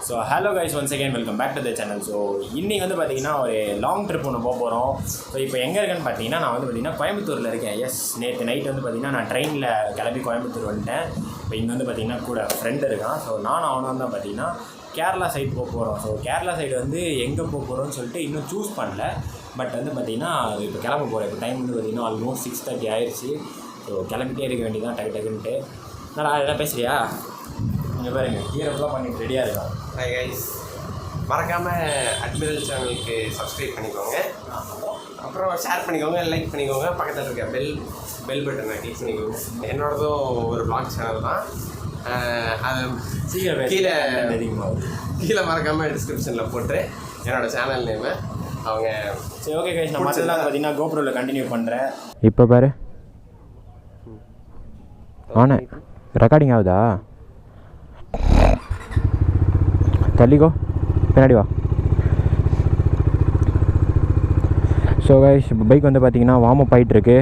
So hello guys once again welcome back to the channel. So இன்றைக்கி வந்து பார்த்திங்கன்னா ஒரு லாங் ட்ரிப் ஒன்று போக போகிறோம். ஸோ இப்போ எங்கே இருக்கேன்னு பார்த்தீங்கன்னா நான் வந்து பார்த்திங்கன்னா கோயம்புத்தூரில் இருக்கேன். எஸ், நேற்று நைட் வந்து பார்த்திங்கன்னா நான் ட்ரெயினில் கிளம்பி கோயம்புத்தூர் வந்துட்டேன். இப்போ இங்கே வந்து பார்த்திங்கன்னா கூட ஃப்ரெண்டு இருக்கான். ஸோ நானும் அவனும் தான் பார்த்திங்கன்னா கேரளா சைடு போக போகிறோம். ஸோ கேரளா சைடு வந்து எங்கே போக போகிறோம்னு சொல்லிட்டு இன்னும் சூஸ் பண்ணல. பட் வந்து பார்த்திங்கன்னா இப்போ கிளம்ப போகிறேன். இப்போ டைம் வந்து பார்த்திங்கன்னா ஆல்மோஸ்ட் 6:30 ஆயிடுச்சு. ஸோ கிளம்பிட்டே இருக்க வேண்டியதான் டக்குன்ட்டு. நான் அதெல்லாம் பேசுறியா? இங்கே பாருங்க, ஹீரோலாம் பண்ணிட்டு ரெடியாக இருக்கான். ஹாய் கைஸ், மறக்காமல் AdmiraL சேனலுக்கு சப்ஸ்கிரைப் பண்ணிக்கோங்க, அப்புறம் ஷேர் பண்ணிக்கோங்க, லைக் பண்ணிக்கோங்க, பக்கத்தில் இருக்க பெல் பட்டனை கிளிக் பண்ணிக்கோங்க. என்னோடதும் ஒரு vlog சேனல் தான். அது சீக்கிரம் கீழே மறக்காமல் டிஸ்கிரிப்ஷனில் போட்டு என்னோடய சேனல் நேமு அவங்க. சரி, ஓகே கைஸ், நான் மற்றெல்லாம் பார்த்தீங்கன்னா கோப்ரோவில் கண்டினியூ பண்ணுறேன். இப்போ பாரு ஆனே ரெக்கார்டிங் ஆகுதா? தள்ளிக்கோ, பின்னாடி வா. ஸோ கைஸ், இப்போ பைக் வந்து பார்த்திங்கன்னா வார்ம் அப் ஆகிட்டுருக்கு.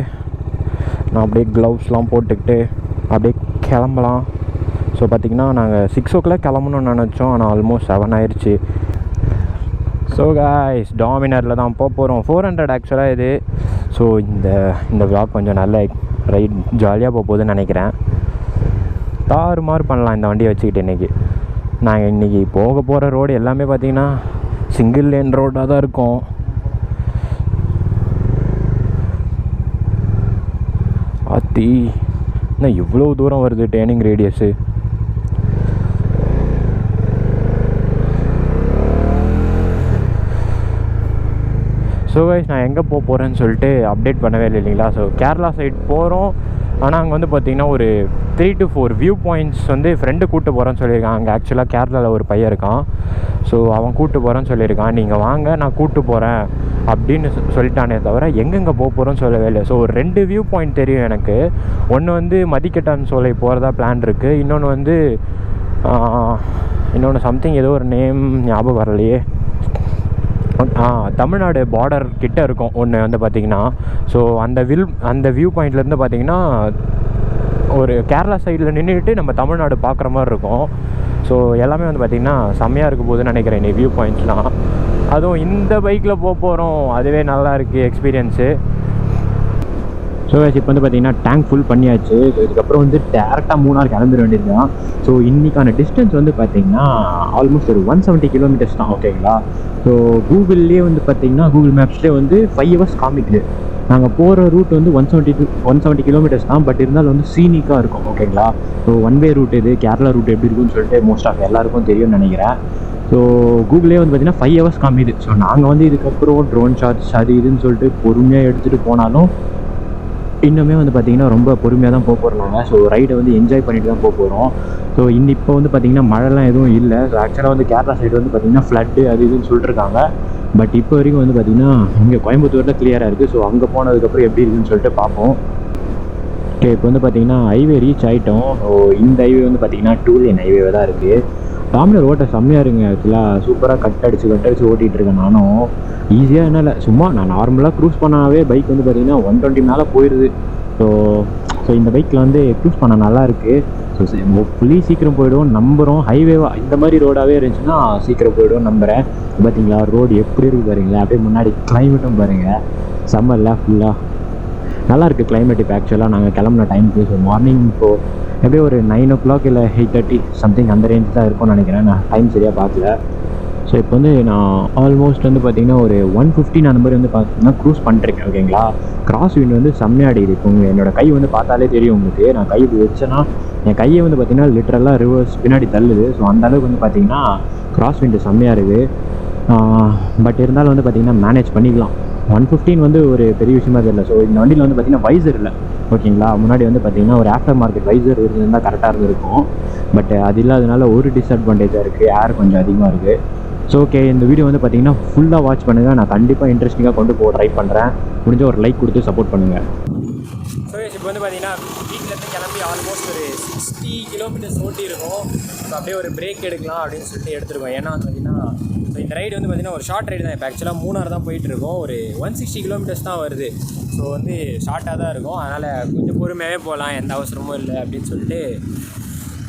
நான் அப்படியே க்ளவுஸ்லாம் போட்டுக்கிட்டு அப்படியே கிளம்பலாம். ஸோ பார்த்திங்கன்னா நாங்கள் 6 o'clock கிளம்பணும்னு நினச்சோம், ஆனால் ஆல்மோஸ்ட் 7 ஆயிடுச்சு. ஸோ கைஸ், டாமினரில் தான் போக போகிறோம். 400 ஆக்சுவலாக இது. ஸோ இந்த vlog கொஞ்சம் நல்ல ரைட் ஜாலியாக போக போகுதுன்னு நினைக்கிறேன். தாறுமாறு பண்ணலாம் இந்த வண்டியை வச்சுக்கிட்டு. இன்றைக்கி நாங்கள் இன்றைக்கி போக போகிற ரோடு எல்லாமே பார்த்திங்கன்னா சிங்கிள் லேன் ரோடாக தான் இருக்கும். ஆத்தி இன்னும் இவ்வளோ தூரம் வருது டேர்னிங் ரேடியஸு. ஸோ கைஸ், நான் எங்கே போக போகிறேன்னு சொல்லிட்டு அப்டேட் பண்ணவே இல்லை இல்லைங்களா. ஸோ கேரளா சைட் போகிறோம். ஆனால் அங்கே வந்து பார்த்திங்கன்னா ஒரு 3 to 4 வியூ பாயிண்ட்ஸ் வந்து ஃப்ரெண்டு கூப்பிட்டு போகிறேன்னு சொல்லியிருக்கான். அங்கே ஆக்சுவலாக கேரளாவில் ஒரு பையன் இருக்கான். ஸோ அவன் கூப்பிட்டு போகிறேன்னு சொல்லியிருக்கான். நீங்கள் வாங்க, நான் கூப்பிட்டு போகிறேன் அப்படின்னு சொல்லிட்டானே தவிர எங்கெங்கே போக போகிறோன்னு சொல்லவே இல்லை. ஸோ ஒரு 2 வியூ பாயிண்ட் தெரியும் எனக்கு. ஒன்று வந்து மதிக்கட்டான் சோலை போகிறதா பிளான் இருக்குது. இன்னொன்று சம்திங் ஏதோ ஒரு நேம் ஞாபகம் வரலையே. தமிழ்நாடு பார்டர் கிட்ட இருக்கும் ஒன்று வந்து பார்த்திங்கன்னா. ஸோ அந்த வியூ பாயிண்ட்லேருந்து பார்த்திங்கன்னா ஒரு கேரளா சைடில் நின்றுட்டு நம்ம தமிழ்நாடு பார்க்குற மாதிரி இருக்கும். ஸோ எல்லாமே வந்து பார்த்திங்கன்னா செம்மையாக இருக்க போகுதுன்னு நினைக்கிறேன் இந்த வியூ பாயிண்ட்ஸ்லாம். அதுவும் இந்த பைக்கில் போக போகிறோம், அதுவே நல்லா இருக்குது எக்ஸ்பீரியன்ஸு. ஸோ இப்போ வந்து பார்த்திங்கன்னா டேங்க் ஃபுல் பண்ணியாச்சு. ஸோ இதுக்கப்புறம் வந்து டேரெக்டாக மூணார் கிளம்பிட வேண்டியது தான். ஸோ இன்றைக்கான டிஸ்டன்ஸ் வந்து பார்த்திங்கன்னா ஆல்மோஸ்ட் ஒரு 170 கிலோமீட்டர்ஸ் தான். ஓகேங்களா. ஸோ கூகுள்லேயே வந்து பார்த்திங்கன்னா கூகுள் மேப்ஸ்லேயே வந்து 5 hours காமிக்குது. நாங்கள் போகிற ரூட் வந்து 170 கிலோமீட்டர்ஸ் தான். பட் இருந்தாலும் வந்து சீனிக்காக இருக்கும். ஓகேங்களா. ஸோ ஒன் வே ரூட் இது. கேரளா ரூட் எப்படி இருக்குன்னு சொல்லிட்டு மோஸ்ட் ஆஃப் எல்லாருக்கும் தெரியும்னு நினைக்கிறேன். ஸோ கூகுளே வந்து பார்த்திங்கன்னா 5 hours காமிது. ஸோ நாங்கள் வந்து இதுக்கப்புறம் ட்ரோன் ஷாட்ஸ் அது இதுன்னு சொல்லிட்டு பொறுமையாக எடுத்துகிட்டு போனாலும் இன்னுமே வந்து பார்த்திங்கன்னா ரொம்ப பொறுமையாக தான் போக போகிறோம் நாங்கள். ஸோ ரைடை வந்து என்ஜாய் பண்ணிட்டு தான் போக போகிறோம். ஸோ இப்போ வந்து பார்த்திங்கன்னா மழைலாம் எதுவும் இல்லை. ஸோ ஆக்சுவலாக வந்து கேரளா சைடு வந்து பார்த்திங்கன்னா ஃப்ளட்டு அது இதுன்னு சொல்லிட்டுருக்காங்க. பட் இப்போ வரைக்கும் வந்து பார்த்திங்கன்னா இங்கே கோயம்புத்தூரில் கிளியராக இருக்குது. ஸோ அங்கே போனதுக்கப்புறம் எப்படி இருக்குன்னு சொல்லிட்டு பார்ப்போம். ஓகே, இப்போ வந்து பார்த்திங்கன்னா ஹைவே ரீச் ஆகிட்டோம். ஸோ இந்த ஹைவே வந்து பார்த்திங்கன்னா 2 lane ஹைவே தான் இருக்குது. டாமினர் ஓட்ட செம்மையாக இருக்குங்க. ஆக்சுவலாக சூப்பராக கட் அடிச்சு ஓட்டிகிட்டு இருக்கேன் நானும். ஈஸியாக என்ன இல்லை, சும்மா நான் நார்மலாக க்ரூஸ் பண்ணாவே பைக் வந்து பார்த்திங்கன்னா 120 மேலே போயிடுது. ஸோ இந்த பைக்கில் வந்து க்ரூஸ் பண்ண நல்லாயிருக்கு. ஸோ ஃபுல்லி சீக்கிரம் போய்டும் நம்புகிறோம். ஹைவேவாக இந்த மாதிரி ரோடாகவே இருந்துச்சுன்னா சீக்கிரம் போய்டும் நம்புகிறேன். பார்த்தீங்களா ரோடு எப்படி இருக்குது பாருங்களேன். அப்படியே முன்னாடி கிளைமேட்டும் பாருங்கள், சம்மரில் ஃபுல்லாக நல்லாயிருக்கு கிளைமேட். இப்போ ஆக்சுவலாக நாங்கள் கிளம்புன டைமுக்கு ஸோ மார்னிங் இப்போது எப்படியே ஒரு 9 o'clock இல்லை 8:30 சம்திங் அந்த ரேஞ்ச் தான் இருக்கும்னு நினைக்கிறேன். நான் டைம் சரியாக பார்க்கல. ஸோ இப்போ வந்து நான் ஆல்மோஸ்ட் வந்து பார்த்திங்கன்னா ஒரு 115 அந்த மாதிரி வந்து பார்த்திங்கன்னா க்ரூஸ் பண்ணிருக்கேன். ஓகேங்களா. கிராஸ் விண்ட் வந்து செம்மையாக அடிக்குது. இப்போ என்னோடய கை வந்து பார்த்தாலே தெரியும் உங்களுக்கு. நான் கை வச்சேன்னா என் கையை வந்து பார்த்திங்கன்னா லிட்டரலாக ரிவர்ஸ் பின்னாடி தள்ளுது. ஸோ அந்தளவுக்கு வந்து பார்த்திங்கன்னா கிராஸ் விண்டு செம்மையாக இருக்குது. பட் இருந்தாலும் வந்து பார்த்திங்கன்னா மேனேஜ் பண்ணிக்கலாம். 115 வந்து ஒரு பெரிய விஷயமா தெரியல. ஸோ இந்த வண்டியில் வந்து பார்த்திங்கன்னா வைசர் இல்லை. ஓகேங்களா. முன்னாடி வந்து பார்த்திங்கன்னா ஒரு ஆஃப்டர் மார்க்கெட் வைசர் இருந்தால் கரெக்டாக இருந்திருக்கும். பட் அது இல்லாதனால ஒரு டிஸ்அட்வான்டேஜாக இருக்குது, ஏர் கொஞ்சம் அதிகமாக இருக்குது. ஸோ ஓகே, இந்த வீடியோ வந்து பார்த்திங்கன்னா ஃபுல்லாக வாட்ச் பண்ணுங்கள். நான் கண்டிப்பாக இன்ட்ரெஸ்டிங்காக கொண்டு போக ட்ரை பண்ணுறேன். முடிஞ்ச ஒரு லைக் கொடுத்து சப்போர்ட் பண்ணுங்கள். ஸோ இப்போ வந்து பார்த்திங்கன்னா வீட்டிலேருந்து கிளம்பி ஆல்மோஸ்ட் ஒரு 60 கிலோமீட்டர்ஸ் ஓட்டி இருக்கும். ஸோ அப்படியே ஒரு பிரேக் எடுக்கலாம் அப்படின்னு சொல்லிட்டு எடுத்துருக்கோம். ஏன்னா வந்து பார்த்திங்கன்னா ஸோ இந்த ரைடு வந்து பார்த்திங்கன்னா ஒரு ஷார்ட் ரைடு தான். இப்போ ஆக்சுவலாக மூணார் தான் போயிட்டுருக்கோம். ஒரு 160 கிலோமீட்டர்ஸ் தான் வருது. ஸோ வந்து ஷார்ட்டாக தான் இருக்கும். அதனால் கொஞ்சம் பொறுமையாகவே போகலாம், எந்த அவசரமும் இல்லை அப்படின்னு சொல்லிட்டு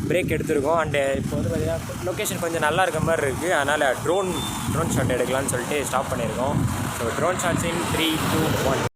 பிரேக் எடுத்திருக்கோம். அண்டு இப்போ வந்து பார்த்திங்கன்னா லொக்கேஷன் கொஞ்சம் நல்லா இருக்க மாதிரி இருக்குது. அதனால் ட்ரோன் ஷாட் எடுக்கலாம்னு சொல்லிட்டு ஸ்டாப் பண்ணியிருக்கோம். ஸோ ட்ரோன் ஷாட்ஸ் இன் 3, 2, 1.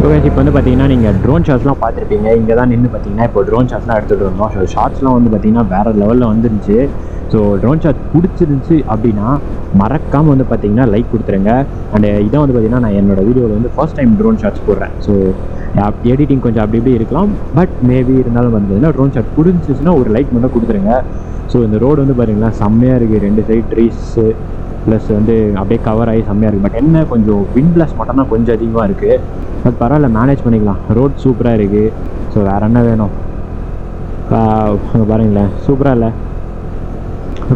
ஸோ இப்போ வந்து பார்த்தீங்கன்னா நீங்கள் ட்ரோன் ஷாட்ஸ்லாம் பார்த்துருப்பீங்க. இங்கே தான் நின்று பார்த்தீங்கன்னா இப்போ ட்ரோன் ஷாட்ஸ்லாம் எடுத்துகிட்டு இருந்தோம். ஸோ ஷார்ட்ஸ்லாம் வந்து பார்த்தீங்கன்னா வேறு லெவலில் வந்துருந்துச்சு. ஸோ ட்ரோன் ஷாட் பிடிச்சிருந்துச்சி அப்படின்னா மறக்காமல் வந்து பார்த்தீங்கன்னா லைக் கொடுத்துருங்க. அண்ட் இதான் வந்து பார்த்தீங்கன்னா நான் என்னோடய வீடியோவில் வந்து ஃபர்ஸ்ட் டைம் ட்ரோன் ஷாட்ஸ் போடுறேன். ஸோ எடிட்டிங் கொஞ்சம் அப்படி இப்படி இருக்கலாம், பட் மேபி இருந்தாலும் வந்து பார்த்தீங்கன்னா ட்ரோன் ஷாட் பிடிச்சிச்சுன்னா ஒரு லைக் மட்டும் கொடுத்துருங்க. ஸோ இந்த ரோடு வந்து பார்த்தீங்கன்னா செம்மையாக இருக்குது. 2 சைட் ட்ரீஸு ப்ளஸ் வந்து அப்படியே கவர் ஆகி செம்மையாக இருக்குது. பட் என்ன கொஞ்சம் விண்ட் பிளாஸ் மட்டும் தான் கொஞ்சம் அதிகமாக இருக்குது. பட் பரவாயில்ல, மேனேஜ் பண்ணிக்கலாம். ரோட் சூப்பராக இருக்குது. ஸோ வேறு என்ன வேணும்? அங்கே பாருங்களேன், சூப்பராக இல்லை?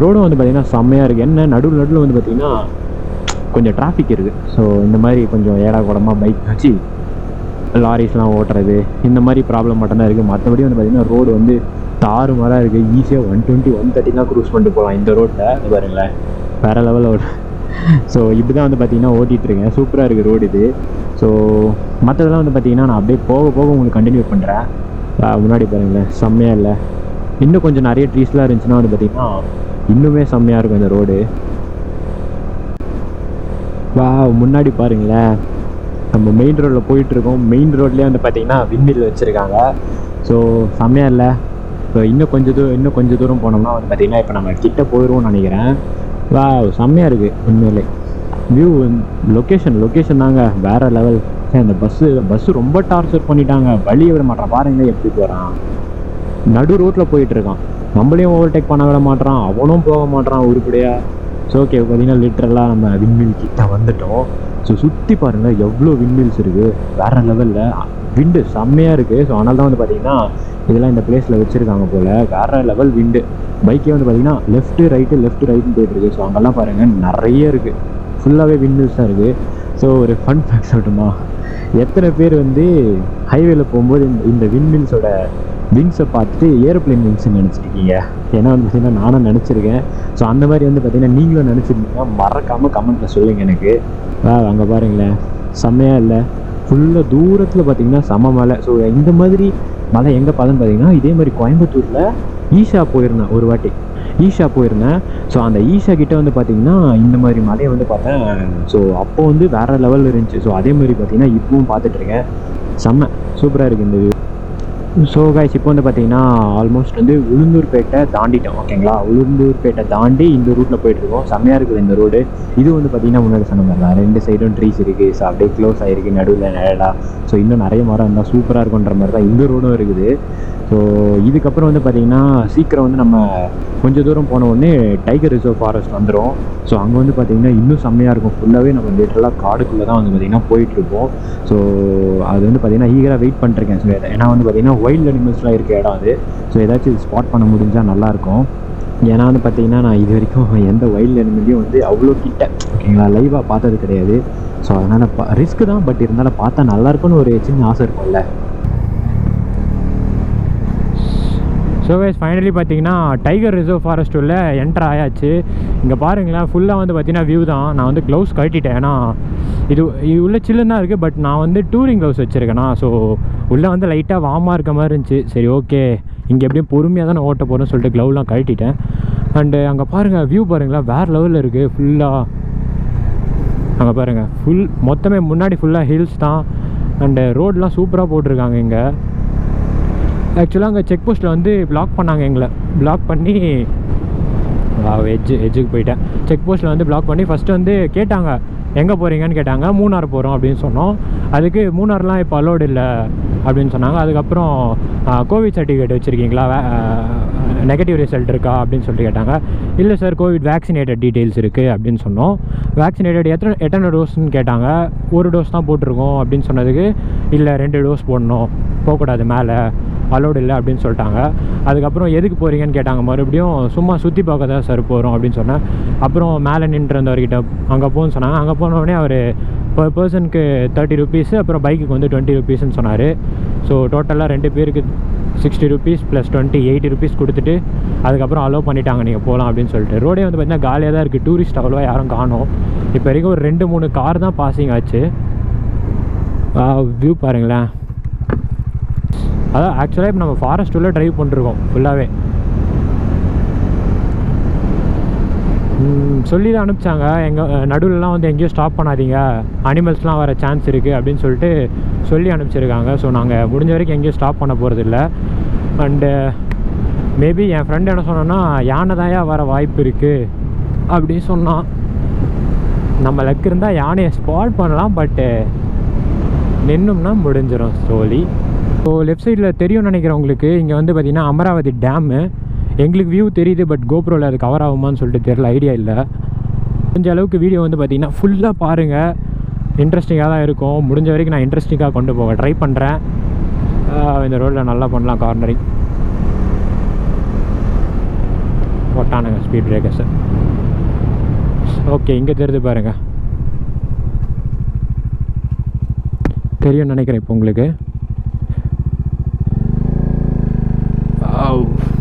ரோடும் வந்து பார்த்திங்கன்னா செம்மையாக இருக்குது. என்ன நடுவில் வந்து பார்த்திங்கன்னா கொஞ்சம் டிராஃபிக் இருக்குது. ஸோ இந்த மாதிரி கொஞ்சம் ஏடா கூடமாக பைக் வச்சு லாரிஸ்லாம் ஓட்டுறது இந்த மாதிரி ப்ராப்ளம் மட்டும்தான் இருக்குது. மற்றபடி வந்து பார்த்திங்கன்னா ரோடு வந்து தாறுமாறாக இருக்குது. ஈஸியாக 120, 130 க்ரூஸ் பண்ணிட்டு போகலாம் இந்த ரோட்டில். பாருங்களேன், வேறு லெவலில் ஓடு. ஸோ இப்படி தான் வந்து பார்த்திங்கன்னா ஓட்டிகிட்ருக்கேன். சூப்பராக இருக்குது ரோடு இது. ஸோ மற்றதெல்லாம் வந்து பார்த்திங்கன்னா நான் அப்படியே போக உங்களுக்கு கண்டினியூ பண்ணுறேன். முன்னாடி பாருங்களேன், செம்மையாக இல்லை? இன்னும் கொஞ்சம் நிறைய ட்ரீஸ்லாம் இருந்துச்சுன்னா வந்து பார்த்திங்கன்னா இன்னுமே செம்மையாக இருக்கும் இந்த ரோடு. முன்னாடி பாருங்களேன், நம்ம மெயின் ரோடில் போயிட்டுருக்கோம். மெயின் ரோட்லேயே வந்து பார்த்திங்கன்னா விண்மில் வச்சுருக்காங்க. ஸோ செம்மையாக இல்லை? ஸோ இன்னும் கொஞ்சம் தூரம் போனோம்னா வந்து பார்த்திங்கன்னா இப்போ நம்ம கிட்ட போயிடுவோம்னு நினைக்கிறேன். செம்மையாக இருக்குது உண்மையிலே. வியூ லொக்கேஷன் தாங்க வேறு லெவல். இந்த பஸ்ஸு ரொம்ப டார்ச்சர் பண்ணிட்டாங்க. வழியை விட மாட்டான். பாருங்களேன் எப்படி போகிறான், நடு ரோட்டில் போயிட்டுருக்கான். நம்மளையும் ஓவர்டேக் பண்ண விட மாட்டான், அவனும் போக மாட்டான் உருப்படியாக. ஸோ ஓகே, பார்த்திங்கன்னா லிட்டரலாக நம்ம விண்மில் கிட்ட வந்துட்டோம். ஸோ சுற்றி பாருங்கள் எவ்வளோ விண்மில்ஸ் இருக்குது. வேறு லெவலில் விண்டு செம்மையாக இருக்குது. ஸோ அதனால தான் வந்து பார்த்திங்கன்னா இதெல்லாம் இந்த பிளேஸில் வச்சுருக்காங்க போல். வேறு லெவல் விண்டு. பைக்கே வந்து பார்த்திங்கன்னா லெஃப்ட்டு ரைட்டுன்னு போயிட்டுருக்கு. ஸோ அங்கெல்லாம் பாருங்கள் நிறைய இருக்குது. ஃபுல்லாகவே விண்மில்ஸ் தான் இருக்குது. ஸோ ஒரு ஃபன் ஃபேக்ட் சொல்லட்டுமா? எத்தனை பேர் வந்து ஹைவேல போகும்போது இந்த விண்மில்ஸோட விங்ஸை பார்த்துட்டு ஏரோப்ளேன் விங்ஸ்ன்னு நினச்சிருக்கீங்க? ஏன்னா வந்து பார்த்திங்கன்னா நானும் நினச்சிருக்கேன். ஸோ அந்த மாதிரி வந்து பார்த்திங்கன்னா நீங்களும் நினச்சிருந்தீங்கன்னா மறக்காமல் கமெண்ட்டில் சொல்லுங்கள் எனக்கு. அங்கே பாருங்களேன், செம்மையாக இல்லை? ஃபுல்லாக தூரத்தில் பார்த்திங்கன்னா செம்ம மலை. ஸோ இந்த மாதிரி மலை எங்கே பார்த்தேன்னு பார்த்திங்கன்னா இதே மாதிரி கோயம்புத்தூரில் ஈஷா போயிருந்தேன் ஒரு வாட்டி. ஸோ அந்த ஈஷா கிட்டே வந்து பார்த்திங்கன்னா இந்த மாதிரி மலையை வந்து பார்த்தேன். ஸோ அப்போ வந்து வேறு லெவலில் இருந்துச்சு. ஸோ அதே மாதிரி பார்த்திங்கன்னா இப்பவும் பார்த்துட்ருக்கேன். செம்ம சூப்பராக இருக்குது இந்த வியூ. ஸோ கைஸ், இப்போ வந்து பார்த்திங்கன்னா ஆல்மோஸ்ட் வந்து உளுந்தூர்பேட்டை தாண்டிட்டோம். ஓகேங்களா, உளுந்தூர்பேட்டை தாண்டி இந்த ரூட்டில் போயிட்டுருக்கோம். செம்மையாக இருக்குது இந்த ரோடு. இது வந்து பார்த்திங்கன்னா முன்னாடி சொன்ன மாதிரி தான் 2 சைடும் ட்ரீஸ் இருக்குது. ஸோ அப்படியே க்ளோஸ் ஆகிருக்கு, நடுவில் நிழலா. ஸோ இன்னும் நிறைய மரம் இருந்தால் சூப்பராக இருக்குன்ற மாதிரி தான் இந்த ரோடும் இருக்குது. ஸோ இதுக்கப்புறம் வந்து பார்த்திங்கன்னா சீக்கிரம் வந்து நம்ம கொஞ்சம் தூரம் போன உடனே டைகர் ரிசர்வ் ஃபாரஸ்ட் வந்துடும். ஸோ அங்கே வந்து பார்த்திங்கன்னா இன்னும் செம்மையாக இருக்கும். ஃபுல்லாகவே நம்ம லிட்டரலாக காடுக்குள்ளே தான் வந்து பார்த்திங்கன்னா போயிட்டுருப்போம். ஸோ அது வந்து பார்த்திங்கன்னா ஈகராக வெயிட் பண்ணிருக்கேன். ஸோ ஏன்னா வந்து பார்த்திங்கன்னா வைல்டு அனிமல்ஸ்லாம் இருக்க இடம் அது. ஸோ ஏதாச்சும் ஸ்பாட் பண்ண முடிஞ்சால் நல்லாயிருக்கும். ஏன்னா வந்து பார்த்திங்கன்னா நான் இது வரைக்கும் எந்த வைல்டு அனிமலையும் வந்து அவ்வளோ கிட்ட ஓகேங்களா லைவாக பார்த்தது கிடையாது. ஸோ அதனால் ரிஸ்க்கு தான், பட் இருந்தாலும் பார்த்தா நல்லாயிருக்குன்னு ஒரு சின்ன ஆசை இருக்கும்ல. ஸோ கைஸ், ஃபைனலி பார்த்தீங்கன்னா டைகர் ரிசர்வ் ஃபாரஸ்ட் உள்ள என்ட்ரு ஆயாச்சு. இங்கே பாருங்களேன், ஃபுல்லாக வந்து பார்த்தீங்கன்னா வியூ தான். நான் வந்து க்ளவுஸ் கட்டிட்டேன். ஏன்னா இது உள்ள சில்லுன்னு தான் இருக்குது. பட் நான் வந்து டூரிங் க்ளவுஸ் வச்சுருக்கேன்னா, ஸோ உள்ளே வந்து லைட்டாக வார்மாக இருக்க மாதிரி இருந்துச்சு. சரி ஓகே, இங்கே எப்படியும் பொறுமையாக தான் நான் ஓட்ட போகிறேன்னு சொல்லிட்டு க்ளவுலாம் கட்டிட்டேன். அண்டு அங்கே பாருங்கள் வியூ பாருங்களேன், வேறு லெவலில் இருக்குது. ஃபுல்லாக அங்கே பாருங்கள், மொத்தமே முன்னாடி ஃபுல்லாக ஹில்ஸ் தான். அண்டு ரோடெலாம் சூப்பராக போட்டிருக்காங்க. இங்கே ஆக்சுவலாக அங்கே செக் போஸ்ட்டில் வந்து பிளாக் பண்ணாங்க. எங்களை பிளாக் பண்ணி எஜ்ஜுக்கு போயிட்டேன். செக் போஸ்ட்டில் வந்து பிளாக் பண்ணி ஃபஸ்ட்டு வந்து கேட்டாங்க எங்கே போகிறீங்கன்னு கேட்டாங்க. மூணார் போகிறோம் அப்படின்னு சொன்னோம். அதுக்கு மூணார்லாம் இப்போ அலோடு இல்லை அப்படின்னு சொன்னாங்க. அதுக்கப்புறம் கோவிட் சர்டிஃபிகேட் வச்சுருக்கீங்களா, நெகட்டிவ் ரிசல்ட் இருக்கா அப்படின்னு சொல்லிட்டு கேட்டாங்க. இல்லை சார், கோவிட் வேக்சினேட்டட் டீட்டெயில்ஸ் இருக்குது அப்படின்னு சொன்னோம். வேக்சினேட்டட் எத்தனை டோஸ்ன்னு கேட்டாங்க. ஒரு டோஸ் தான் போட்டிருக்கோம் அப்படின்னு சொன்னதுக்கு, இல்லை 2 டோஸ் போடணும், போகக்கூடாது, மேலே அலோடு இல்லை அப்படின்னு சொல்லிட்டாங்க. அதுக்கப்புறம் எதுக்கு போகிறீங்கன்னு கேட்டாங்க. மறுபடியும் சும்மா சுற்றி பார்க்க தான் சார் போகிறோம் அப்படின்னு சொன்னேன். அப்புறம் மேலே நின்றுருந்தவர்கிட்ட அங்கே போகணுன்னு சொன்னாங்க. அங்கே போனோடனே அவர் பர் பர்சனுக்கு 30 rupees, அப்புறம் பைக்குக்கு வந்து 20 rupeesன்னு சொன்னார். ஸோ டோட்டலாக 2 பேருக்கு 60 rupees ப்ளஸ் 20 80 rupees கொடுத்துட்டு அதுக்கப்புறம் அலோவ் பண்ணிட்டாங்க, நீங்கள் போகலாம் அப்படின்னு சொல்லிட்டு. ரோடே வந்து பார்த்திங்கன்னா காலியாக தான் இருக்குது. டூரிஸ்ட் அவ்வளோவா யாரும் காணோம். இப்போ வரைக்கும் ஒரு 2-3 கார் தான் பாசிங் ஆச்சு. வியூ பாருங்களேன். அதான் ஆக்சுவலாக இப்போ நம்ம ஃபாரஸ்ட் உள்ள ட்ரைவ் பண்ணிருக்கோம் ஃபுல்லாகவே. சொல்லி தான் அனுப்பிச்சாங்க, எங்கள் நடுவில்லாம் வந்து எங்கேயும் ஸ்டாப் பண்ணாதீங்க, அனிமல்ஸ்லாம் வர சான்ஸ் இருக்குது அப்படின்னு சொல்லிட்டு சொல்லி அனுப்பிச்சிருக்காங்க. ஸோ நாங்கள் முடிஞ்ச வரைக்கும் எங்கேயும் ஸ்டாப் பண்ண போகிறதில்ல. அண்டு மேபி என் ஃப்ரெண்ட் என்ன சொன்னோன்னா, யானை தாயா வர வாய்ப்பு இருக்குது அப்படின்னு சொன்னான். நம்ம லக் இருந்தால் யானையை ஸ்பாட் பண்ணலாம், பட்டு நின்னோம்னா முடிஞ்சிடும் ஸ்லோலி. ஸோ லெஃப்ட் சைடில் தெரியும்னு நினைக்கிறவங்களுக்கு, இங்கே வந்து பார்த்திங்கன்னா அமராவதி டேமு. எங்களுக்கு வியூ தெரியுது, பட் கோப்ரோவில் அது கவர் ஆகுமான்னு சொல்லிட்டு தெரியல, ஐடியா இல்லை. கொஞ்சம் அளவுக்கு வீடியோ வந்து பார்த்திங்கன்னா ஃபுல்லாக பாருங்கள், இன்ட்ரெஸ்டிங்காக தான் இருக்கும். முடிஞ்ச வரைக்கும் நான் இன்ட்ரெஸ்டிங்காக கொண்டு போக ட்ரை பண்ணுறேன். இந்த ரோட்டில் நல்லா பண்ணலாம் கார்னரிங். போட்டானுங்க ஸ்பீட் பிரேக்கர்ஸை. ஓகே, இங்கே தெரியுது பாருங்கள், தெரியும்னு நினைக்கிறேன் இப்போ உங்களுக்கு.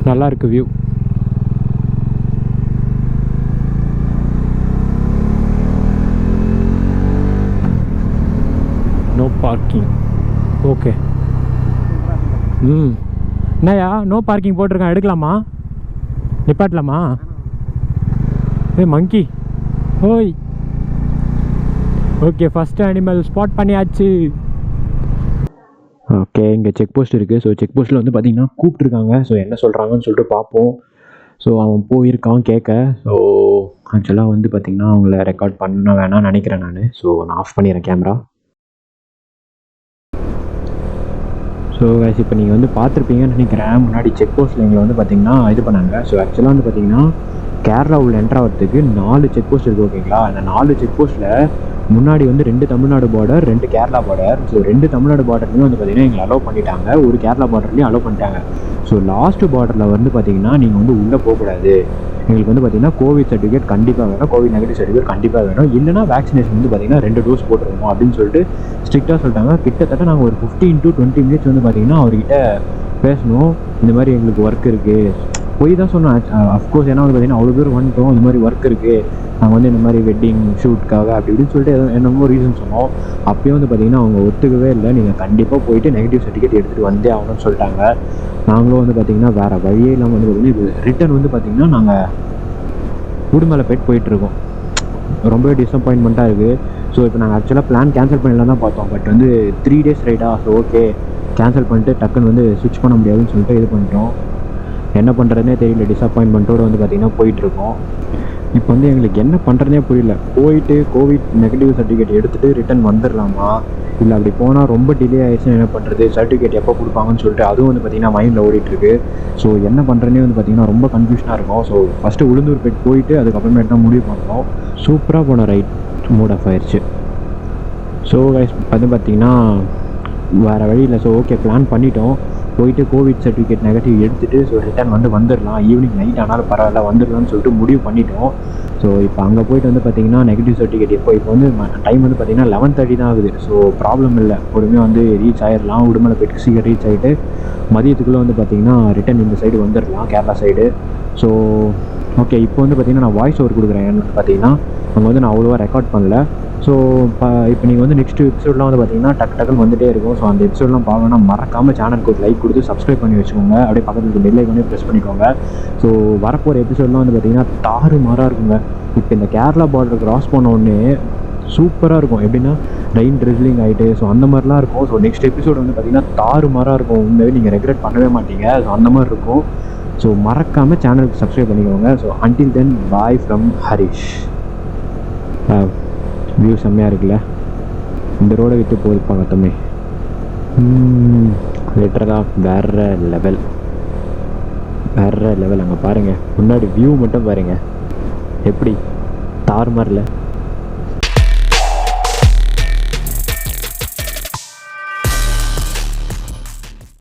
நல்லா இருக்கு வியூ. No parking. ஓகே. என்னையா நோ பார்க்கிங் போட்டிருக்கேன், எடுக்கலாமா, நிப்பாட்டலாமா? மங்கி ஓய். ஓகே, ஃபஸ்ட்டு அனிமல் ஸ்பாட் பண்ணியாச்சு. ஓகே, இங்கே செக் போஸ்ட் இருக்குது. ஸோ செக் போஸ்ட்டில் வந்து பார்த்திங்கன்னா கூப்பிட்ருக்காங்க. ஸோ என்ன சொல்கிறாங்கன்னு சொல்லிட்டு பார்ப்போம். ஸோ அவன் போயிருக்கான் கேட்க. ஸோ ஆக்சுவலாக வந்து பார்த்திங்கன்னா அவங்கள ரெக்கார்ட் பண்ண வேணாம்னு நினைக்கிறேன் நான். ஸோ நான் ஆஃப் பண்ணிடுறேன் கேமரா. ஸோ இப்போ நீங்கள் வந்து பார்த்துருப்பீங்கன்னு நினைக்கிறேன், முன்னாடி செக் போஸ்ட்டில் எங்களை வந்து பார்த்திங்கன்னா இது பண்ணாங்க. ஸோ ஆக்சுவலாக வந்து பார்த்திங்கன்னா கேரளா உள்ள என்ட்ரு ஆகிறதுக்கு 4 செக் போஸ்ட் இருக்குது. ஓகேங்களா, அந்த 4 செக் போஸ்ட்டில் முன்னாடி வந்து 2 Tamil Nadu border, 2 Kerala border. So 2 Tamil Nadu பார்டர்லையும் வந்து பார்த்திங்கன்னா எங்களை அலோவ் பண்ணிட்டாங்க, ஒரு கேரளா பார்டர்லையும் அலோவ் பண்ணிட்டாங்க. ஸோ லாஸ்ட்டு பார்டரில் வந்து பார்த்திங்கன்னா நீங்கள் வந்து உள்ளே போகக்கூடாது, எங்களுக்கு வந்து பார்த்திங்கன்னா கோவிட் சர்டிஃபிகேட் கண்டிப்பாக வேணும், கோவிட் நெகட்டிவ் சர்டிஃபிகேட் கண்டிப்பாக வேணும், இல்லைனா வேக்சினேஷன் வந்து பார்த்திங்கன்னா 2 டோஸ் போட்டுருவோம் அப்படின்னு சொல்லிட்டு ஸ்ட்ரிக்டாக சொல்லிட்டாங்க. கிட்டத்தட்ட நாங்கள் ஒரு 15 to 20 minutes வந்து பார்த்திங்கன்னா அவர்கிட்ட பேசணும். இந்த மாதிரி எங்களுக்கு ஒர்க் இருக்குது, போய் தான் சொன்னேன் அஃப்கோர்ஸ். ஏன்னா வந்து பார்த்திங்கன்னா அவ்வளோ பேர் வந்துட்டோம், இந்த மாதிரி ஒர்க் இருக்குது, நாங்கள் வந்து இந்த மாதிரி வெட்டிங் ஷூட்காக அப்படி இப்படின்னு சொல்லிட்டு என்னமோ ரீசன் சொன்னோம். அப்போயும் வந்து பார்த்திங்கன்னா அவங்க ஒத்துக்கவே இல்லை, நீங்கள் கண்டிப்பாக போயிட்டு நெகட்டிவ் சர்டிஃபிகேட் எடுத்துகிட்டு வந்தே ஆகணும்னு சொல்லிட்டாங்க. நாங்களும் வந்து பார்த்திங்கன்னா வேறு வழியே இல்லாமல் வந்து பார்த்திங்கன்னா இது ரிட்டன் வந்து பார்த்திங்கன்னா நாங்கள் உடுமலைப்பேட் போயிட்டுருக்கோம். ரொம்பவே டிசப்பாயின்மெண்ட்டாக இருக்குது. ஸோ இப்போ நாங்கள் ஆக்சுவலாக பிளான் கேன்சல் பண்ணிடலாம் தான் பார்த்தோம், பட் வந்து 3 days ரைடா. ஸோ ஓகே, கேன்சல் பண்ணிட்டு டக்குன்னு வந்து ஸ்விட்ச் பண்ண முடியாதுன்னு சொல்லிட்டு இது பண்ணிட்டோம். என்ன பண்ணுறதுனே தெரியல, டிசப்பாயின்மெண்ட்டோடு வந்து பார்த்திங்கன்னா போயிட்டுருக்கோம். இப்போ வந்து எங்களுக்கு என்ன பண்ணுறதுனே புரியல. போயிட்டு கோவிட் நெகட்டிவ் சர்டிஃபிகேட் எடுத்துகிட்டு ரிட்டன் வந்துடலாமா, இல்லை அப்படி போனால் ரொம்ப டிலே ஆகிடுச்சுன்னா என்ன பண்ணுறது, சர்டிஃபிகேட் எப்போ கொடுப்பாங்கன்னு சொல்லிட்டு அதுவும் வந்து பார்த்திங்கன்னா மைண்டில் ஓடிட்டுருக்கு. ஸோ என்ன பண்ணுறதுனே வந்து பார்த்திங்கன்னா ரொம்ப கன்ஃபியூஷனாக இருக்கும். ஸோ ஃபஸ்ட்டு உளுந்தூர்பேட் போயிட்டு அதுக்கப்புறமேட்டு தான் முடிவு பண்ணோம். சூப்பராக போன ரைட் மூட் ஆஃப் ஆயிடுச்சு. ஸோ கைஸ் வந்து பார்த்திங்கன்னா வேறு வழி இல்லை. ஸோ ஓகே, பிளான் பண்ணிட்டோம், போயிட்டு கோவிட் சர்டிஃபிகேட் நெகட்டிவ் எடுத்துகிட்டு ஸோ ரிட்டன் வந்து வந்துடலாம், ஈவினிங் நைட் ஆனாலும் பரவாயில்ல வந்துடலாம்னு சொல்லிட்டு முடிவு பண்ணிட்டோம். ஸோ இப்போ அங்கே போயிட்டு வந்து பார்த்திங்கன்னா நெகட்டிவ் சர்டிஃபிகேட் இப்போ வந்து டைம் வந்து பார்த்திங்கன்னா 11:30 தான் ஆகுது. ஸோ ப்ராப்ளம் இல்லை, பொறுமையாக வந்து ரீச் ஆகிடலாம். உடுமலைப்பேட்டுக்கு சீக்கிரம் ரீச் ஆகிட்டு மதியத்துக்குள்ளே வந்து பார்த்திங்கன்னா ரிட்டன் இந்த சைடு வந்துடலாம், கேரளா சைடு. ஸோ ஓகே, இப்போ வந்து பார்த்திங்கன்னா நான் வாய்ஸ் ஓவர் கொடுக்குறேன். என்னன்னு பார்த்திங்கன்னா அங்கே வந்து நான் அவ்வளோவா ரெக்கார்ட் பண்ணல. ஸோ இப்போ நீங்கள் வந்து நெக்ஸ்ட் எபிசோட்லாம் வந்து பார்த்திங்கன்னா டக்குன்னு வந்துகிட்டே இருக்கும். ஸோ அந்த எபிசோட்லாம் பார்க்கணும்னா மறக்காமல் சேனலுக்கு ஒரு லைக் கொடுத்து சப்ஸ்கிரைப் பண்ணி வச்சுக்கோங்க. அப்படியே பக்கத்துக்கு பெல் ஐக்கானே ப்ரெஸ் பண்ணிக்கோங்க. ஸோ வரப்போகிற எபிசோட்லாம் வந்து பார்த்திங்கன்னா தாறுமாறாக இருக்குங்க. இப்போ இந்த கேரளா பார்டர் கிராஸ் பண்ண உடனே சூப்பராக இருக்கும். எப்படின்னா ரெயின் ட்ரிஸ்லிங் ஆகிட்டு ஸோ அந்த மாதிரிலாம் இருக்கும். ஸோ நெக்ஸ்ட் எபிசோட் வந்து பார்த்திங்கன்னா தாறுமாறாக இருக்கும். உண்மையாகவே நீங்கள் ரெக்ரெட் பண்ணவே மாட்டீங்க. ஸோ அந்த மாதிரி இருக்கும். ஸோ மறக்காமல் சேனலுக்கு சப்ஸ்கிரைப் பண்ணிக்கோங்க. So until then bye from Harish. View செம்மையாக இருக்குல்ல, இந்த ரோடை விட்டு போயிருப்பாங்க தம்பி, லிட்டரலாக வேறு லெவல். வேறு லெவல். அங்கே பாருங்கள், முன்னாடி வியூ மட்டும் பாருங்கள் எப்படி தாறுமாறில்.